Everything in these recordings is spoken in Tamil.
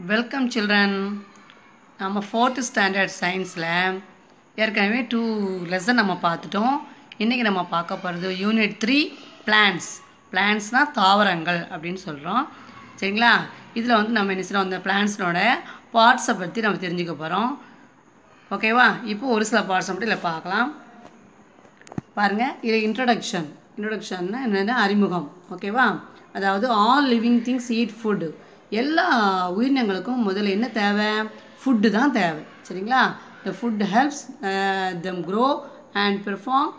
Welcome children. நம்ம 4th ஸ்டாண்டர்ட் சயின்ஸில் ஏற்கனவே 2 லெசன் நம்ம பார்த்துட்டோம். இன்றைக்கி நம்ம பார்க்க போகிறது யூனிட் 3 பிளான்ட்ஸ். பிளான்ட்ஸ்னால் தாவரங்கள் அப்படின்னு சொல்கிறோம். சரிங்களா? இதில் வந்து நம்ம என்ன செய்கிறோம், அந்த பிளான்ட்ஸோட பார்ட்ஸை பற்றி நம்ம தெரிஞ்சுக்க போகிறோம். ஓகேவா? இப்போ ஒரு சில பார்ட்ஸை மட்டும் இல்லை பார்க்கலாம். பாருங்கள், இது இன்ட்ரடக்ஷன்னா என்னென்ன அறிமுகம். ஓகேவா? அதாவது all living things eat food. எல்லா உயிரினங்களுக்கும் முதல்ல என்ன தேவை? ஃபுட்டு தான் தேவை. சரிங்களா? The food helps them grow and perform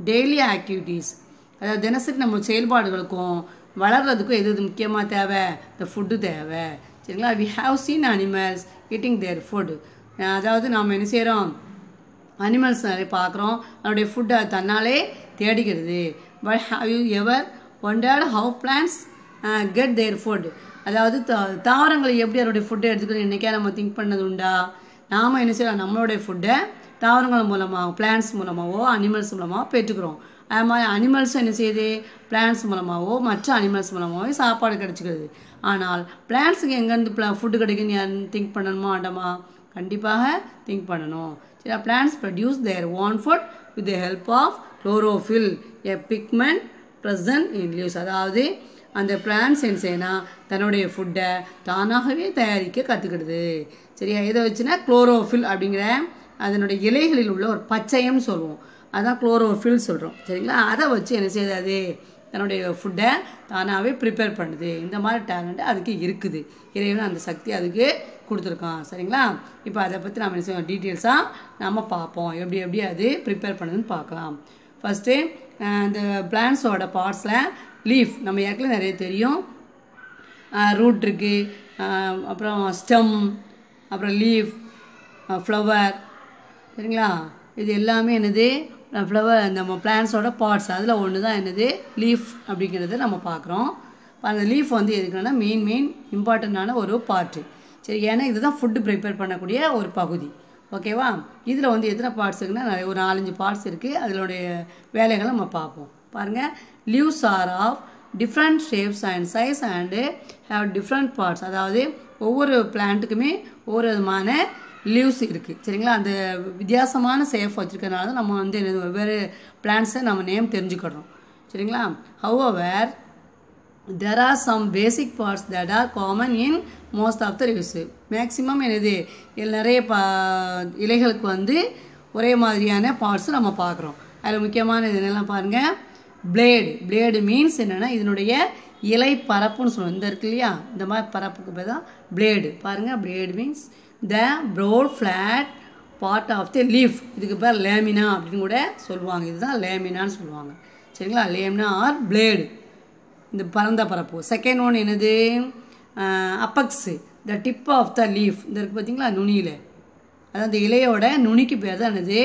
daily activities. அதாவது தினசரி நம்ம செயல்பாடுகளுக்கும் வளர்கிறதுக்கும் எது முக்கியமாக தேவை? த ஃபுட்டு தேவை. சரிங்களா? We have seen animals eating their food. அதாவது நாம் என்ன செய்கிறோம், அனிமல்ஸ் நிறைய பார்க்குறோம், அதனுடைய ஃபுட்டை தன்னாலே தேடிக்கிறது. But have you ever wondered how plants get their food? அதாவது தாவரங்களை எப்படி அதோடைய ஃபுட்டை எடுத்துக்கணும் என்றைக்கே நம்ம திங்க் பண்ணது உண்டா? நாம் என்ன செய்யலாம், நம்மளுடைய ஃபுட்டை தாவரங்கள் மூலமாக, பிளான்ட்ஸ் மூலமாகவோ அனிமல்ஸ் மூலமாக பெற்றுக்கிறோம். அது மாதிரி அனிமல்ஸும் என்ன செய்யுது, பிளான்ட்ஸ் மூலமாகவோ மற்ற அனிமல்ஸ் மூலமாகவோ சாப்பாடு கிடச்சிக்கிறது. ஆனால் பிளான்ட்ஸுக்கு எங்கேருந்து ஃபுட்டு கிடைக்குன்னு யாருன்னு திங்க் பண்ணணுமா வேண்டாமா? கண்டிப்பாக திங்க் பண்ணணும். சரி, plants produce their own food with the help of chlorophyll, a pigment present in leaves. அதாவது அந்த பிளான்ட்ஸ் என்ன செய்யணும், தன்னுடைய ஃபுட்டை தானாகவே தயாரிக்க கற்றுக்கிடுது. சரியா? இதை வச்சுன்னா குளோரோஃபில் அப்படிங்கிற அதனுடைய இலைகளில் உள்ள ஒரு பச்சையம்னு சொல்லுவோம், அதான் குளோரோஃபில் சொல்கிறோம். சரிங்களா? அதை வச்சு என்ன செய்யுது, அது தன்னுடைய ஃபுட்டை தானாகவே ப்ரிப்பேர் பண்ணுது. இந்த மாதிரி டேலண்ட் அதுக்கு இருக்குது. இறைவன் அந்த சக்தி அதுக்கு கொடுத்துருக்கான். சரிங்களா? இப்போ அதை பற்றி நம்ம என்ன செய்வோம், டீட்டெயில்ஸாக நம்ம பார்ப்போம், எப்படி எப்படி அது ப்ரிப்பேர் பண்ணுதுன்னு பார்க்கலாம். ஃபஸ்ட்டு இந்த பிளான்ட்ஸோட பார்ட்ஸில் லீஃப் நம்ம ஏற்கனவே நிறைய தெரியும். ரூட் இருக்குது, அப்புறம் ஸ்டெம், அப்புறம் லீஃப், ஃப்ளவர். சரிங்களா? இது எல்லாமே என்னது, ஃப்ளவர் நம்ம பிளான்ட்ஸோட பார்ட்ஸ். அதில் ஒன்று தான் என்னது, லீஃப் அப்படிங்கிறத நம்ம பார்க்குறோம். அந்த லீஃப் வந்து எதுக்குன்னா மெயின் இம்பார்ட்டண்ட்டான ஒரு பார்ட்டு. சரி, ஏன்னா இதுதான் ஃபுட்டு ப்ரிப்பேர் பண்ணக்கூடிய ஒரு பகுதி. ஓகேவா? இதில் வந்து எத்தனை பார்ட்ஸ் இருக்குன்னா நிறைய, ஒரு 4-5 பார்ட்ஸ் இருக்குது. அதனுடைய வேலைகளை நம்ம பார்ப்போம். பாருங்கள், leaves are of different shapes and size and have different parts. அதாவது ஒவ்வொரு பிளான்ட்டுக்குமே ஒவ்வொரு விதமான லீவ்ஸ் இருக்குது. சரிங்களா? அந்த வித்தியாசமான ஷேப் வச்சுருக்கனால தான் நம்ம வந்து வெவ்வேறு பிளான்ட்ஸை நம்ம நேம் தெரிஞ்சுக்கிறோம். சரிங்களா? However there are some basic parts that are common in most of the leaves. Maximum என்னது, இதில் நிறைய இலைகளுக்கு வந்து ஒரே மாதிரியான பார்ட்ஸ் நம்ம பார்க்குறோம். அதில் முக்கியமான இதெல்லாம் பாருங்கள், பிளேடு மீன்ஸ் என்னென்னா இதனுடைய இலை பரப்புன்னு சொல்லுவோம். இந்த இருக்கு இல்லையா, இந்த மாதிரி பரப்புக்கு பேர் தான் பிளேடு. பாருங்கள், blade means the broad flat part of the leaf. இதுக்கு பேர் லேமினா அப்படின்னு கூட சொல்லுவாங்க. இதுதான் லேமினான்னு சொல்லுவாங்க. சரிங்களா? லேமினா ஆர் பிளேடு, இந்த பரந்த பரப்பு. செகண்ட் ஒன் என்னது, அப்பக்ஸு, த டிப் ஆஃப் த லீஃப். இந்த இருக்குது பார்த்தீங்களா, நுனியில், அதாவது அந்த இலையோட நுனிக்கு பேர் தான் என்னது,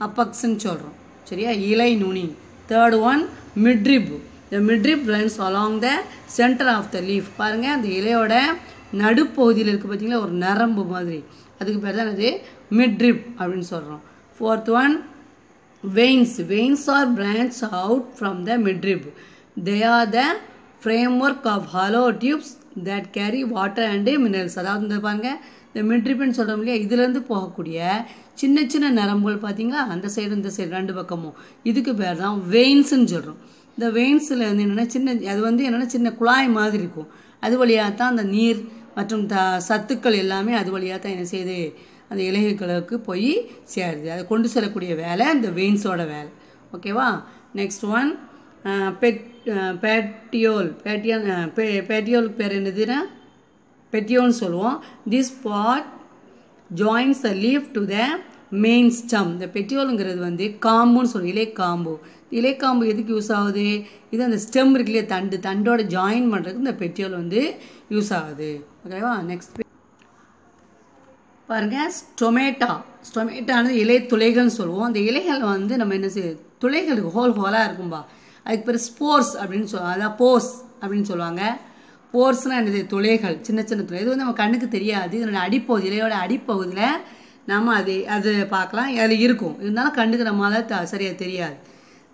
அப்பக்ஸுன்னு சொல்கிறோம். சரியா? இலை நுனி. Third one midrib. The midrib runs along the centre of the leaf. பாருங்கள், அந்த இலையோட நடுப்பகுதியில் இருக்குது பார்த்தீங்களா, ஒரு நரம்பு மாதிரி, அதுக்கு பேர் தான் என்னது, மிட்ரிப் அப்படின்னு சொல்கிறோம். Fourth one veins are branch out from the midrib. They are the framework of hollow tubes that carry water and minerals. அதாவது இந்த பாருங்கள், இந்த மிட்ரிப்னு சொல்கிறோம் இல்லையா, இதுலேருந்து போகக்கூடிய சின்ன சின்ன நரம்புகள் பார்த்தீங்களா, அந்த சைடு இந்த சைடு ரெண்டு பக்கமும், இதுக்கு பேர் தான் வெயின்ஸ்ன்னு சொல்கிறோம். இந்த வெயின்ஸில் வந்து என்னென்னா சின்ன, அது வந்து என்னென்னா சின்ன குழாய் மாதிரி இருக்கும். அது வழியாக தான் அந்த நீர் மற்றும் சத்துக்கள் எல்லாமே அது வழியாக தான் என்ன செய்யுது, அந்த இலைகளுக்கு போய் சேருது. அதை கொண்டு செல்லக்கூடிய வேலை இந்த வெயின்ஸோட வேலை. ஓகேவா? நெக்ஸ்ட் ஒன் பேட்டியோலுக்கு பேர் என்னதுன்னா பெட்டியோன்னு சொல்லுவோம். This part joins the leaf to the main stem. இந்த பெட்டியோலுங்கிறது வந்து காம்புன்னு சொல்லுவோம், இலைக்காம்பு. இலைக்காம்பு எதுக்கு யூஸ் ஆகுது, இது அந்த ஸ்டெம் இருக்கு இல்லையா, தண்டோட ஜாயின் பண்ணுறதுக்கு இந்த பெட்டியோல் வந்து யூஸ் ஆகுது. ஓகேவா? நெக்ஸ்ட் பாருங்கள், ஸ்டொமேட்டானது இலை துளைகள்னு சொல்லுவோம். அந்த இலைகள் வந்து நம்ம என்ன செய்ய, துளைகளுக்கு ஹோலாக இருக்கும்பா, அதுக்கு பேர் ஸ்போர்ஸ் அப்படின்னு சொல்லுவாங்க. அதான் போர்ஸ் அப்படின்னு சொல்லுவாங்க. போர்ஸ்னால் என்னது, துளைகள், சின்ன சின்ன துளை. இது வந்து நம்ம கண்ணுக்கு தெரியாது. இதனுடைய அடிப்பகுதி, இலையோட அடிப்பகுதியில் நம்ம அது பார்க்கலாம், அதில் இருக்கும். இருந்தாலும் கண்ணுக்கு நம்மளால் சரியாக தெரியாது.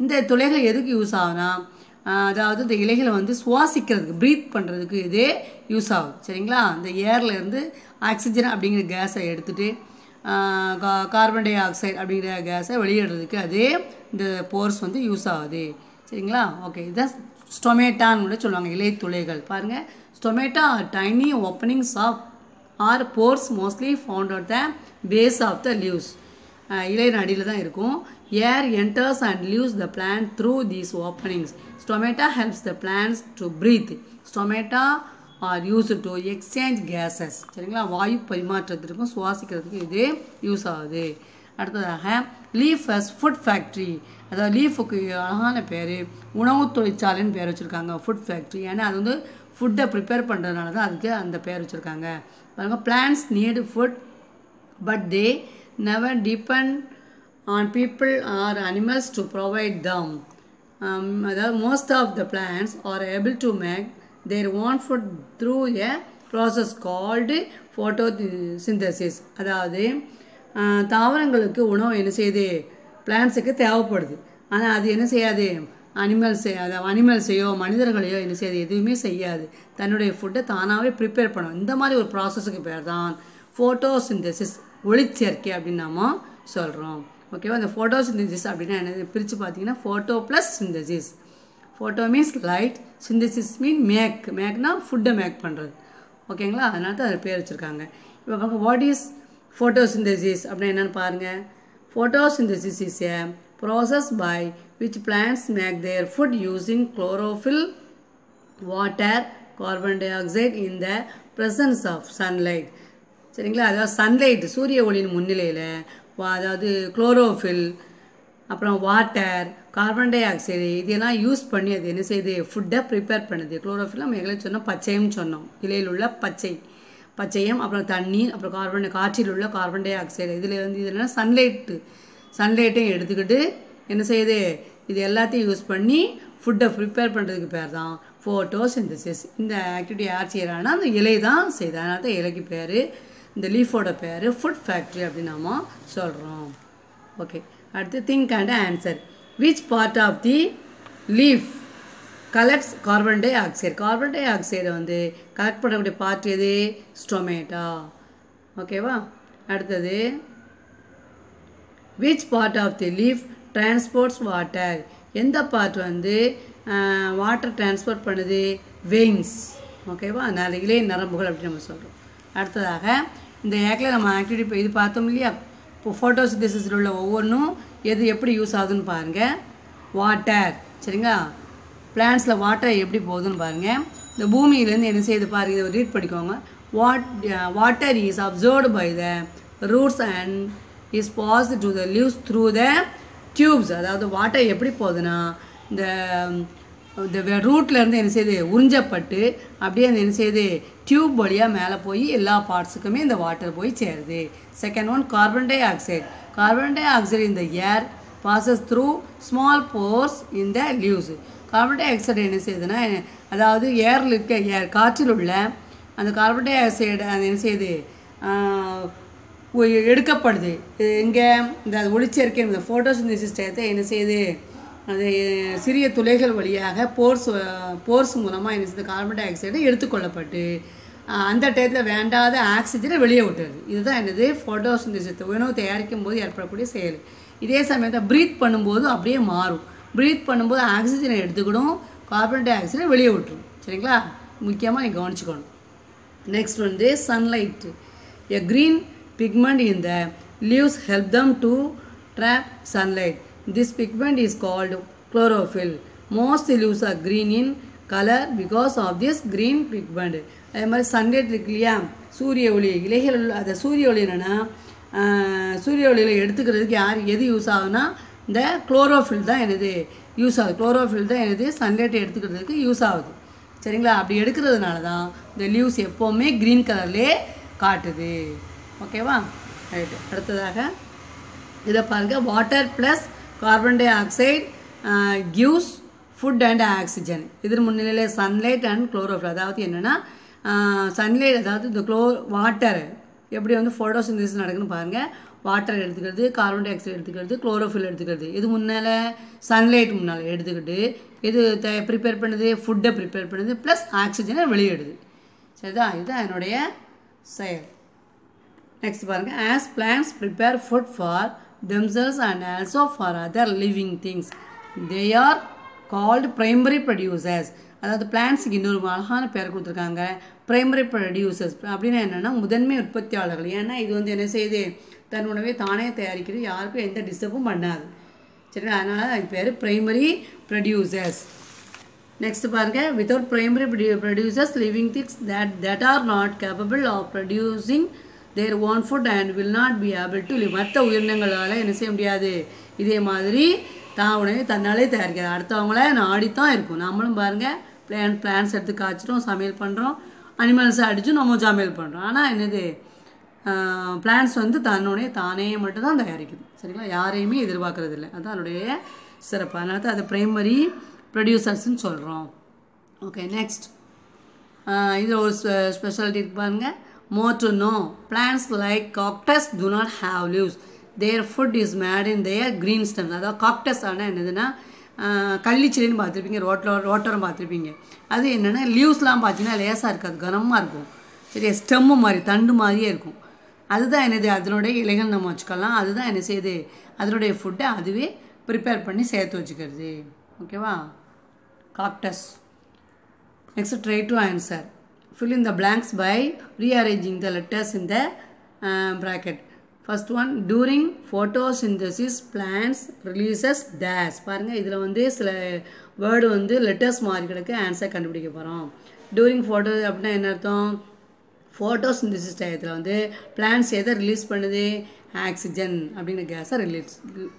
இந்த துளைகள் எதுக்கு யூஸ் ஆகுனா, அதாவது இந்த இலைகளை வந்து சுவாசிக்கிறதுக்கு ப்ரீத் பண்ணுறதுக்கு இதே யூஸ் ஆகுது சரிங்களா. இந்த ஏரில் இருந்து ஆக்சிஜன் அப்படிங்கிற கேஸை எடுத்துகிட்டு கார்பன் டை ஆக்சைடு அப்படிங்கிற கேஸை வெளியிடுறதுக்கு அதே இந்த போர்ஸ் வந்து யூஸ் ஆகுது சரிங்களா. ஓகே, இதுதான் ஸ்டொமேட்டான்னு கூட சொல்லுவாங்க, இலை துளைகள். பாருங்கள், stomata are tiny openings of or pores mostly found at the base of the leaves. இலையின் அடியில் தான் இருக்கும். Air enters and leaves the plant through these openings. Stomata helps the plants to breathe. Stomata are use to exchange gases சரிங்களா. வாயு பரிமாற்றத்திற்கும் சுவாசிக்கிறதுக்கும் இது யூஸ் ஆகுது. அடுத்ததாக லீஃப் அஸ் ஃபுட் ஃபேக்ட்ரி. அதாவது லீஃபுக்கு அழகான பேர், உணவு தொழிற்சாலைன்னு பேர் வச்சுருக்காங்க, ஃபுட் ஃபேக்ட்ரி. ஏன்னா அது வந்து ஃபுட்டை ப்ரிப்பேர் பண்ணுறதுனால தான் அதுக்கு அந்த பேர் வச்சுருக்காங்க. பாருங்க, plants NEET food but they never depend on people or animals to provide them. Most of the plants are able to make their own food through a process called photosynthesis. அதாவது தாவரங்களுக்கு உணவு என்ன செய்யுது, பிளான்ட்ஸுக்கு தேவைப்படுது. ஆனால் அது என்ன செய்யாது, அனிமல்ஸையோ மனிதர்களையோ என்ன செய்யாது, எதுவுமே செய்யாது. தன்னுடைய ஃபுட்டை தானாகவே ப்ரிப்பேர் பண்ணும். இந்த மாதிரி ஒரு ப்ராசஸுக்கு பேர் தான் ஃபோட்டோசிந்தசிஸ், ஒளிச்சேர்க்கை அப்படின்னு நாம சொல்கிறோம். ஓகேவா. இந்த ஃபோட்டோசிந்தசிஸ் அப்படின்னா என்ன பிரித்து பார்த்தீங்கன்னா, photo plus synthesis. Photo means light, synthesis mean மேக்னா ஃபுட்டை மேக் பண்ணுறது. ஓகேங்களா, அதனால தான் அது பேர் வச்சுருக்காங்க. இப்போ பாருங்க, வாட் இஸ் ஃபோட்டோசிந்தசிஸ் அப்படின்னா என்னென்னு பாருங்கள். Photosynthesis is a process by which plants make their food using chlorophyll, water, carbon dioxide in the presence of sunlight. சரிங்களா. அதாவது சன்லைட், சூரிய ஒளியின் முன்னிலையில், அதாவது குளோரோஃபில், அப்புறம் வாட்டர், கார்பன் டை ஆக்சைடு இதெல்லாம் யூஸ் பண்ணி அது என்ன செய்யுது, ஃபுட்டை ப்ரிப்பேர் பண்ணுது. குளோரோஃபில் நம்ம எங்களை சொன்னோம், பச்சையம் சொன்னோம், இலையில் உள்ள பச்சையம், அப்புறம் தண்ணீர், அப்புறம் காற்றில் உள்ள கார்பன் டை ஆக்சைடு. இதில் வந்து இதெல்லாம் சன்லைட்டையும் எடுத்துக்கிட்டு என்ன செய்யுது, இது எல்லாத்தையும் யூஸ் பண்ணி ஃபுட்டை ப்ரிப்பேர் பண்ணுறதுக்கு பேர் தான் ஃபோட்டோசிந்தசிஸ். இந்த ஆக்டிவிட்டி யார் செய்கிறாங்கன்னா அந்த இலை தான் செய்யுது. அதனால தான் இலைக்கு பேர், இந்த லீஃபோட பேர் ஃபுட் ஃபேக்ட்ரி அப்படின்னு நாம சொல்கிறோம். ஓகே, அடுத்து think and answer. Which part of the leaf collects carbon dioxide? Carbon டை ஆக்சைடை வந்து கலெக்ட் பண்ணக்கூடிய பார்ட் எது? ஸ்டொமேட்டா. ஓகேவா. அடுத்தது, which part of the leaf transports water? எந்த பார்ட் வந்து வாட்டர் டிரான்ஸ்போர்ட் பண்ணுது? வெயின்ஸ். ஓகேவா, இலை நரம்புகள் அப்படின்னு நம்ம சொல்கிறோம். அடுத்ததாக இந்த ஏக்கில் நம்ம ஆக்டிவிட்டி இப்போ இது பார்த்தோம் இல்லையா. இப்போ ஃபோட்டோசிந்தசிஸில் உள்ள ஒவ்வொன்றும் எது எப்படி யூஸ் ஆகுதுன்னு பாருங்கள். வாட்டர் சரிங்களா, பிளான்ட்ஸில் வாட்டர் எப்படி போகுதுன்னு பாருங்கள். இந்த பூமியிலேருந்து என்ன செய்யுது பாருங்கள், இதை ரீட் பண்ணிக்கோங்க. Water is absorbed by the roots and is passed to the leaves through the tubes. அதாவது வாட்டர் எப்படி போகுதுன்னா, இந்த ரூட்லேருந்து என்ன செய்யுது, உறிஞ்சப்பட்டு அப்படியே அந்த என்ன செய்யுது, டியூப் வழியாக மேலே போய் எல்லா பார்ட்ஸுக்குமே இந்த வாட்டர் போய் சேருது. Second one, carbon dioxide. Carbon dioxide இந்த air passes through small pores in the leaves. Carbon dioxide என்ன செய்யுதுன்னா, அதாவது ஏரில் இருக்க காற்றில் உள்ள அந்த கார்பன் டை ஆக்சைடு அது என்ன செய்யுது, எடுக்கப்படுது. இங்கே இந்த ஒளிச்சேர்க்கை இந்த ஃபோட்டோசிந்தசிஸ் என்ன செய்யுது, அது சிறிய துளைகள் வழியாக போர்ஸ் மூலமாக என்ன செய்யுது, கார்பன் டை ஆக்சைடு எடுத்துக்கொள்ளப்பட்டு அந்த டயத்தில் வேண்டாத ஆக்சிஜனை வெளியே விட்டுறது. இதுதான் என்னது, ஃபோட்டோசிந்தசிஸ். உணவு தயாரிக்கும் போது ஏற்படக்கூடிய செயல். இதே சமயத்தை ப்ரீத் பண்ணும்போது அப்படியே மாறும். ப்ரீத் பண்ணும்போது ஆக்சிஜனை எடுத்துக்கிடும், கார்பன் டை ஆக்சைடை வெளியே விட்டுரும். சரிங்களா, முக்கியமாக நீங்கள் கவனிச்சுக்கணும். நெக்ஸ்ட் வந்து sunlight. A green pigment in the leaves help them to trap sunlight. This pigment is called chlorophyll. Most leaves are green in color because of this green pigment. அதே மாதிரி சன்லைட் இருக்கு இல்லையா, சூரிய ஒளி, இலைகள் அந்த சூரிய ஒளி என்னென்னா, சூரிய ஒளியில் எடுத்துக்கிறதுக்கு எது யூஸ் ஆகுதுன்னா இந்த குளோரோஃபில் தான் என்னது யூஸ் ஆகுது. குளோரோஃபில் தான் என்னது சன்லைட்டை எடுத்துக்கிறதுக்கு யூஸ் ஆகுது. சரிங்களா, அப்படி எடுக்கிறதுனால தான் இந்த லீவ்ஸ் எப்போவுமே க்ரீன் கலர்லேயே காட்டுது. ஓகேவா, ரைட்டு. அடுத்ததாக இதை பாருங்கள். Water plus carbon di oxide gives food and oxygen. இதன் முன்னிலையில் சன்லைட் அண்ட் குளோரோஃபில். அதாவது என்னென்னா சன்லைட், அதாவது இந்த வாட்டர் எப்படி வந்து ஃபோட்டோசிந்தசிஸ் நடக்குன்னு பாருங்கள். வாட்டர் எடுத்துக்கிறது, கார்பன் டை ஆக்சைடு எடுத்துக்கிறது, குளோரோஃபில் எடுத்துக்கிறது. இது முன்னால் சன்லைட் முன்னால் எடுத்துக்கிட்டு இது ப்ரிப்பேர் பண்ணுது, ஃபுட்டை ப்ரிப்பேர் பண்ணுது, ப்ளஸ் ஆக்சிஜனை வெளியிடுது. சரிதான், இதுதான் என்னுடைய செயல். நெக்ஸ்ட் பாருங்கள். As plants prepare food for themselves and also for other living things, they are called primary producers. அதாவது பிளான்ஸுக்கு இன்னொரு அழகான பேர் கொடுத்துருக்காங்க, பிரைமரி ப்ரொடியூசர்ஸ். அப்படின்னா என்னென்னா முதன்மை உற்பத்தியாளர்கள். ஏன்னா இது வந்து என்ன செய்யுது, தன் உணவை தானே தயாரிக்கிறது, யாருக்கும் எந்த டிஸ்டர்பும் பண்ணாது. சரிங்களா, அதனால் அது பேர் பிரைமரி ப்ரொடியூசர்ஸ். நெக்ஸ்ட் பாருங்கள். Without primary producers living things that are not capable of producing their own food and will not be able to live. மற்ற உயிரினங்களால் என்ன செய்ய முடியாது, இதே மாதிரி தான் உணவை தன்னாலே தயாரிக்காது, அடுத்தவங்கள நாடித்தான் இருக்கும். நம்மளும் பாருங்கள், பிளான்ஸ் எடுத்து காய்ச்சிட்டோம், சமையல் பண்ணுறோம், அனிமல்ஸை அடித்து நம்ம சமையல் பண்ணுறோம். ஆனால் என்னது, பிளான்ஸ் வந்து தன்னுடைய தானே மட்டும்தான் தயாரிக்குது. சரிங்களா, யாரையுமே எதிர்பார்க்கறது இல்லை. அதுதான் அதனுடைய சிறப்பு. அதனால தான் அது பிரைமரி ப்ரொடியூசர்ஸ்ன்னு சொல்கிறோம். ஓகே, நெக்ஸ்ட் இது ஒரு ஸ்பெஷாலிட்டி இருக்கு பாருங்கள். More to know, plants like cactus do not have leaves. Their food is made in their green stems. அதாவது காக்டஸ் ஆனால் என்னதுன்னா கள்ளிச்செடின்னு பார்த்துருப்பீங்க, ரோட்டோரம் பார்த்துருப்பீங்க. அது என்னென்னா லீவ்ஸ்லாம் பார்த்தீங்கன்னா லேசாக இருக்காது, கனமாக இருக்கும். சரியா, ஸ்டெம்மு மாதிரி தண்டு மாதிரியே இருக்கும். அதுதான் என்னது, அதனுடைய இலைகள் நம்ம வச்சுக்கலாம். அதுதான் என்ன செய்யுது, அதனுடைய ஃபுட்டை அதுவே ப்ரிப்பேர் பண்ணி சேர்த்து வச்சுக்கிறது. ஓகேவா, cactus. Next try to answer. Fill in the blanks by rearranging the letters in the bracket. First one, during photosynthesis plants releases dash. பாருங்க, இதில் வந்து சில வேர்டு வந்து லெட்டர்ஸ் மாறி கிடக்கு, ஆன்சர் கண்டுபிடிக்க போகிறோம். டூரிங் ஃபோட்டோ அப்படின்னா என்ன அர்த்தம், ஃபோட்டோசிந்தசிஸ் டயத்தில் வந்து பிளான்ட்ஸ் எதை ரிலீஸ் பண்ணுது, ஆக்சிஜன் அப்படிங்கிற கேஸை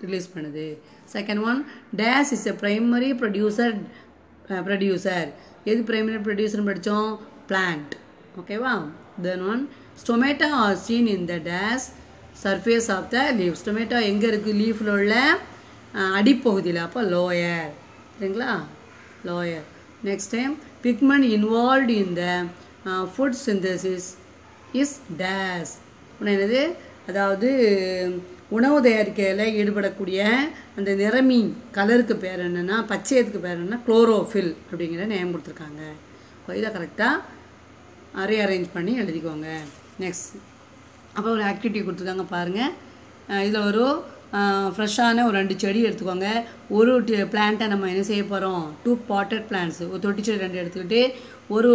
ரிலீஸ் பண்ணுது. Second one, dash is a primary producer. எது பிரைமரி ப்ரொடியூசர்னு படித்தோம், plant. ஓகேவா. Then one, stomata are seen in the dash surface of the leaf. Stomata எங்கே இருக்குது, லீஃபில் உள்ள அடிப்பகுதியில், அப்போ லோயர். சரிங்களா, lower. Next time, pigment involved in the food synthesis is dash. என்னது, அதாவது உணவு தயாரிக்கையில் ஈடுபடக்கூடிய அந்த நிறமி கலருக்கு பேர் என்னென்னா, பச்சையத்துக்கு பேர் என்னென்னா குளோரோஃபில் அப்படிங்கிற நேம் கொடுத்துருக்காங்க. இதை கரெக்டாக ரீஅரேஞ்ச் பண்ணி எழுதிக்கோங்க. நெக்ஸ்ட், அப்போ ஒரு ஆக்டிவிட்டி கொடுத்துருக்காங்க பாருங்கள். இதில் ஒரு ஃப்ரெஷ்ஷான ஒரு 2 செடி எடுத்துக்கோங்க. ஒரு பிளான்ட்டை நம்ம என்ன செய்ய போகிறோம், 2 potted plants, ஒரு தொட்டி செடி 2 எடுத்துக்கிட்டு ஒரு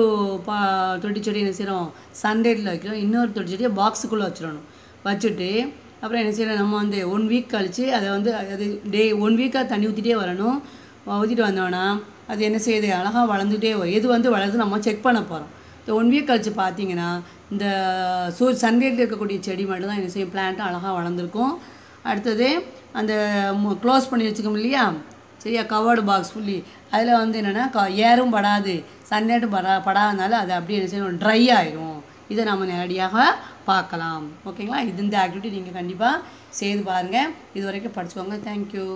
தொட்டி செடி என்ன செய்கிறோம், சன்லைட்டில் வைக்கிறோம். இன்னொரு தொட்டி செடியை பாக்ஸுக்குள்ளே வச்சிடணும். வச்சுட்டு அப்புறம் என்ன செய்யணும், நம்ம வந்து 1 வீக் கழித்து அதை வந்து அது 1 வீக்காக தண்ணி ஊற்றிட்டே வரணும். ஊற்றிட்டு வந்தோன்னா அது என்ன செய்யுது, அழகாக வளர்ந்துகிட்டே வரும். எது வந்து வளருது நம்ம செக் பண்ண போகிறோம். இந்த 1 வீக் கழித்து பார்த்தீங்கன்னா இந்த சன்லைட்டில் இருக்கக்கூடிய செடி மட்டும் தான் என்ன செய்யும், பிளான்ட்டு அழகாக வளர்ந்துருக்கும். அடுத்தது அந்த க்ளோஸ் பண்ணி வச்சுக்கோம் இல்லையா, சரியா, கவர்டு பாக்ஸ் ஃபுல்லி, அதில் வந்து என்னென்னா ஏரும் படாது, சன்லைட்டும் படாதனால அது அப்படியே என்ன செய்யணும், ட்ரை ஆயிடும். இதை நம்ம நேரடியாக பார்க்கலாம். ஓகேங்களா, இது இந்த ஆக்டிவிட்டி நீங்கள் கண்டிப்பாக செய்து பாருங்கள். இது வரைக்கும் படிச்சுக்கோங்க. தேங்க்யூ.